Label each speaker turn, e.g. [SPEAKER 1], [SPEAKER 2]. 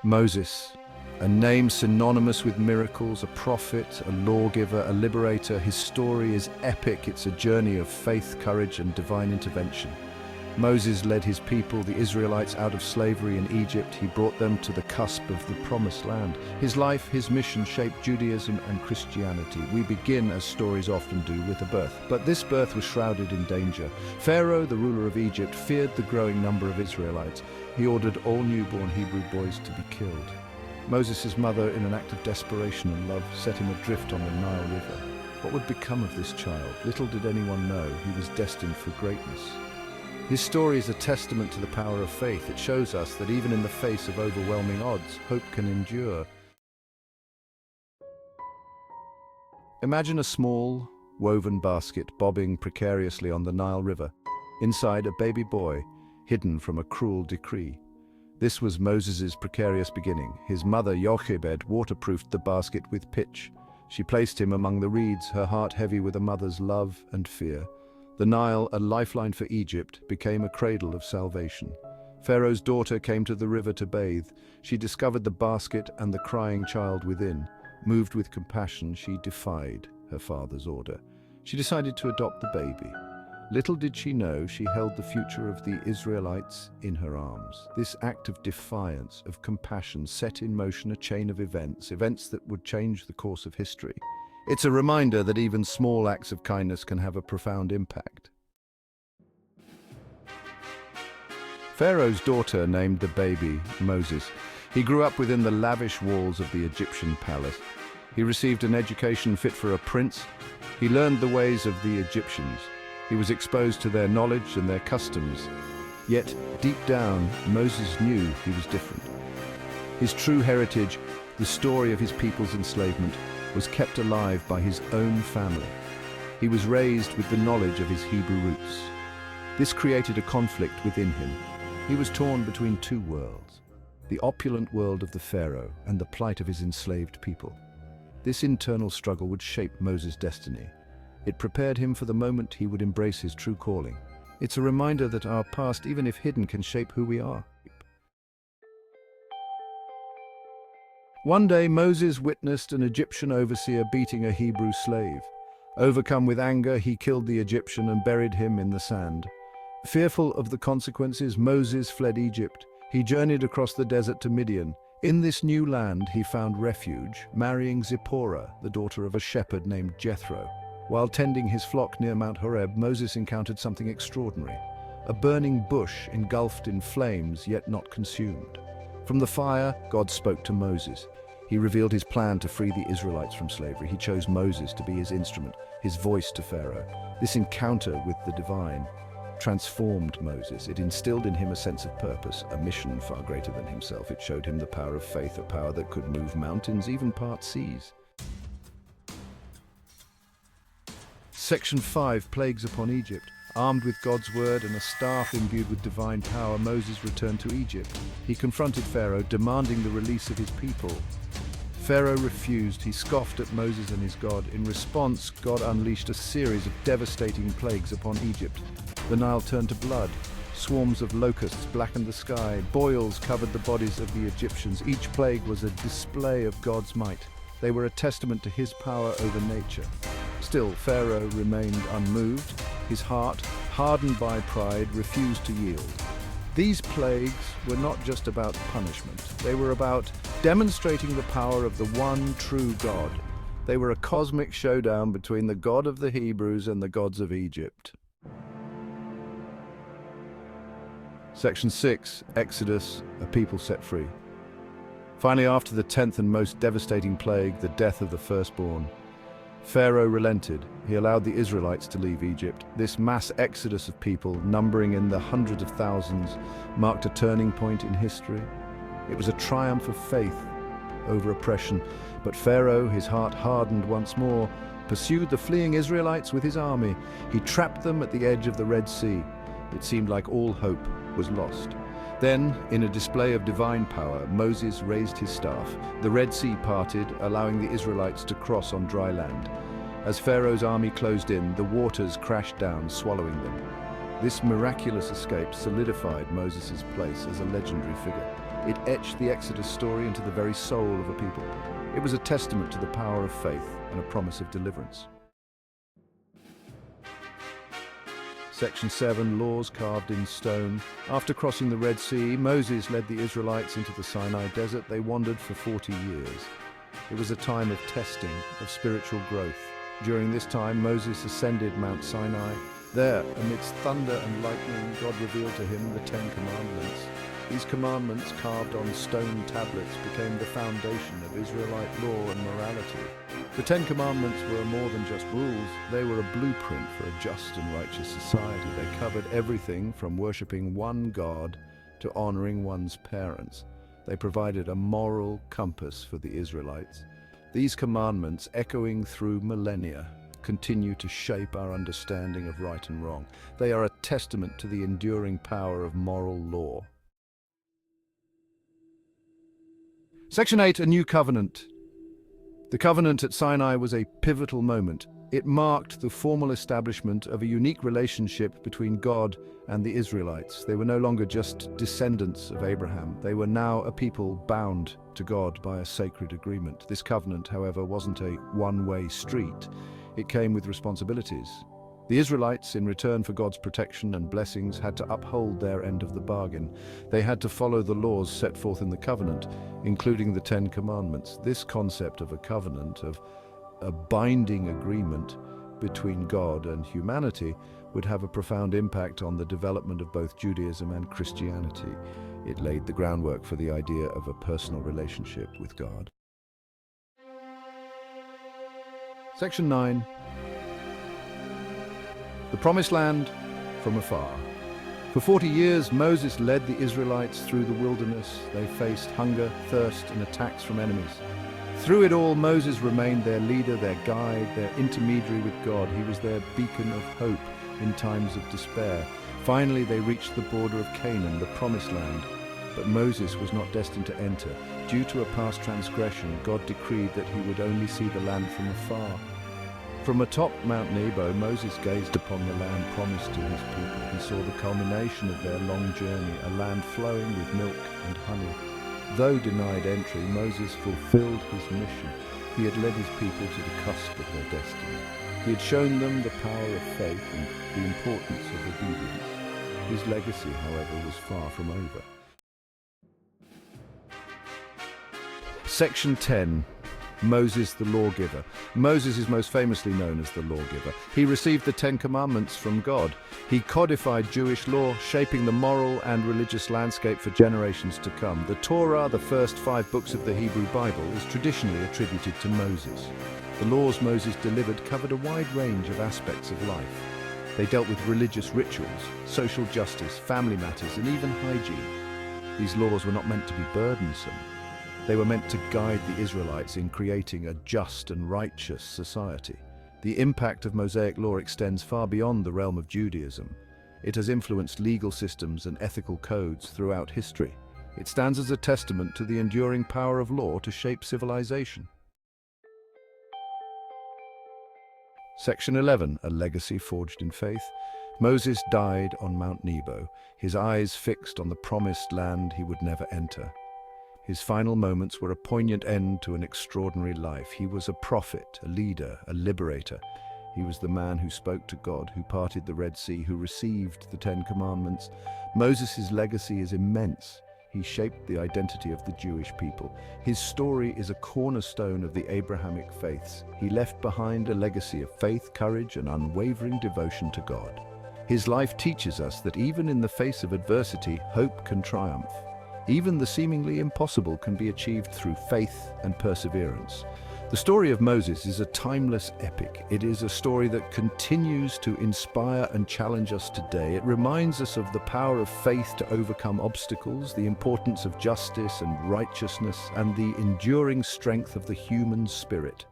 [SPEAKER 1] Moses, a name synonymous with miracles, a prophet, a lawgiver, a liberator. His story is epic. It's a journey of faith, courage, and divine intervention. Moses led his people, the Israelites, out of slavery in Egypt. He brought them to the cusp of the promised land. His life, his mission shaped Judaism and Christianity. We begin, as stories often do, with a birth. But this birth was shrouded in danger. Pharaoh, the ruler of Egypt, feared the growing number of Israelites. He ordered all newborn Hebrew boys to be killed. Moses' mother, in an act of desperation and love, set him adrift on the Nile River. What would become of this child? Little did anyone know he was destined for greatness. His story is a testament to the power of faith. It shows us that even in the face of overwhelming odds, hope can endure. Imagine a small, woven basket bobbing precariously on the Nile River. Inside, a baby boy, hidden from a cruel decree. This was Moses' precarious beginning. His mother, Jochebed, waterproofed the basket with pitch. She placed him among the reeds, her heart heavy with a mother's love and fear. The Nile, a lifeline for Egypt, became a cradle of salvation. Pharaoh's daughter came to the river to bathe. She discovered the basket and the crying child within. Moved with compassion, she defied her father's order. She decided to adopt the baby. Little did she know she held the future of the Israelites in her arms. This act of defiance, of compassion, set in motion a chain of events that would change the course of history. It's a reminder that even small acts of kindness can have a profound impact. Pharaoh's daughter named the baby Moses. He grew up within the lavish walls of the Egyptian palace. He received an education fit for a prince. He learned the ways of the Egyptians. He was exposed to their knowledge and their customs. Yet, deep down, Moses knew he was different. His true heritage, the story of his people's enslavement, was kept alive by his own family. He was raised with the knowledge of his Hebrew roots. This created a conflict within him. He was torn between two worlds, the opulent world of the Pharaoh and the plight of his enslaved people. This internal struggle would shape Moses' destiny. It prepared him for the moment he would embrace his true calling. It's a reminder that our past, even if hidden, can shape who we are. One day, Moses witnessed an Egyptian overseer beating a Hebrew slave. Overcome with anger, he killed the Egyptian and buried him in the sand. Fearful of the consequences, Moses fled Egypt. He journeyed across the desert to Midian. In this new land, he found refuge, marrying Zipporah, the daughter of a shepherd named Jethro. While tending his flock near Mount Horeb, Moses encountered something extraordinary. A burning bush engulfed in flames, yet not consumed. From the fire, God spoke to Moses. He revealed his plan to free the Israelites from slavery. He chose Moses to be his instrument, his voice to Pharaoh. This encounter with the divine transformed Moses. It instilled in him a sense of purpose, a mission far greater than himself. It showed him the power of faith, a power that could move mountains, even part seas. Section 5, Plagues upon Egypt. Armed with God's word and a staff imbued with divine power, Moses returned to Egypt. He confronted Pharaoh, demanding the release of his people. Pharaoh refused. He scoffed at Moses and his God. In response, God unleashed a series of devastating plagues upon Egypt. The Nile turned to blood. Swarms of locusts blackened the sky. Boils covered the bodies of the Egyptians. Each plague was a display of God's might. They were a testament to his power over nature. Still, Pharaoh remained unmoved. His heart, hardened by pride, refused to yield. These plagues were not just about punishment. They were about demonstrating the power of the one true God. They were a cosmic showdown between the God of the Hebrews and the gods of Egypt. Section 6, Exodus, a people set free. Finally, after the 10th and most devastating plague, the death of the firstborn, Pharaoh relented. He allowed the Israelites to leave Egypt. This mass exodus of people, numbering in the hundreds of thousands, marked a turning point in history. It was a triumph of faith over oppression. But Pharaoh, his heart hardened once more, pursued the fleeing Israelites with his army. He trapped them at the edge of the Red Sea. It seemed like all hope was lost. Then, in a display of divine power, Moses raised his staff. The Red Sea parted, allowing the Israelites to cross on dry land. As Pharaoh's army closed in, the waters crashed down, swallowing them. This miraculous escape solidified Moses' place as a legendary figure. It etched the Exodus story into the very soul of a people. It was a testament to the power of faith and a promise of deliverance. Section 7, Laws carved in stone. After crossing the Red Sea, Moses led the Israelites into the Sinai desert. They wandered for 40 years. It was a time of testing, of spiritual growth. During this time, Moses ascended Mount Sinai. There, amidst thunder and lightning, God revealed to him the 10 Commandments. These commandments, carved on stone tablets, became the foundation of Israelite law and morality. The 10 Commandments were more than just rules. They were a blueprint for a just and righteous society. They covered everything from worshipping one God to honoring one's parents. They provided a moral compass for the Israelites. These commandments, echoing through millennia, continue to shape our understanding of right and wrong. They are a testament to the enduring power of moral law. Section 8, a new covenant. The covenant at Sinai was a pivotal moment. It marked the formal establishment of a unique relationship between God and the Israelites. They were no longer just descendants of Abraham. They were now a people bound to God by a sacred agreement. This covenant, however, wasn't a one-way street. It came with responsibilities. The Israelites, in return for God's protection and blessings, had to uphold their end of the bargain. They had to follow the laws set forth in the covenant, including the 10 Commandments. This concept of a covenant, of a binding agreement between God and humanity, would have a profound impact on the development of both Judaism and Christianity. It laid the groundwork for the idea of a personal relationship with God. Section 9. The Promised Land from afar. For 40 years, Moses led the Israelites through the wilderness. They faced hunger, thirst, and attacks from enemies. Through it all, Moses remained their leader, their guide, their intermediary with God. He was their beacon of hope in times of despair. Finally, they reached the border of Canaan, the Promised Land. But Moses was not destined to enter. Due to a past transgression, God decreed that he would only see the land from afar. From atop Mount Nebo, Moses gazed upon the land promised to his people. He saw the culmination of their long journey, a land flowing with milk and honey. Though denied entry, Moses fulfilled his mission. He had led his people to the cusp of their destiny. He had shown them the power of faith and the importance of obedience. His legacy, however, was far from over. Section 10. Moses the Lawgiver. Moses is most famously known as the Lawgiver. He received the 10 Commandments from God. He codified Jewish law, shaping the moral and religious landscape for generations to come. The Torah, the first 5 books of the Hebrew Bible, is traditionally attributed to Moses. The laws Moses delivered covered a wide range of aspects of life. They dealt with religious rituals, social justice, family matters, and even hygiene. These laws were not meant to be burdensome. They were meant to guide the Israelites in creating a just and righteous society. The impact of Mosaic law extends far beyond the realm of Judaism. It has influenced legal systems and ethical codes throughout history. It stands as a testament to the enduring power of law to shape civilization. Section 11, a legacy forged in faith. Moses died on Mount Nebo, his eyes fixed on the promised land he would never enter. His final moments were a poignant end to an extraordinary life. He was a prophet, a leader, a liberator. He was the man who spoke to God, who parted the Red Sea, who received the 10 Commandments. Moses' legacy is immense. He shaped the identity of the Jewish people. His story is a cornerstone of the Abrahamic faiths. He left behind a legacy of faith, courage, and unwavering devotion to God. His life teaches us that even in the face of adversity, hope can triumph. Even the seemingly impossible can be achieved through faith and perseverance. The story of Moses is a timeless epic. It is a story that continues to inspire and challenge us today. It reminds us of the power of faith to overcome obstacles, the importance of justice and righteousness, and the enduring strength of the human spirit.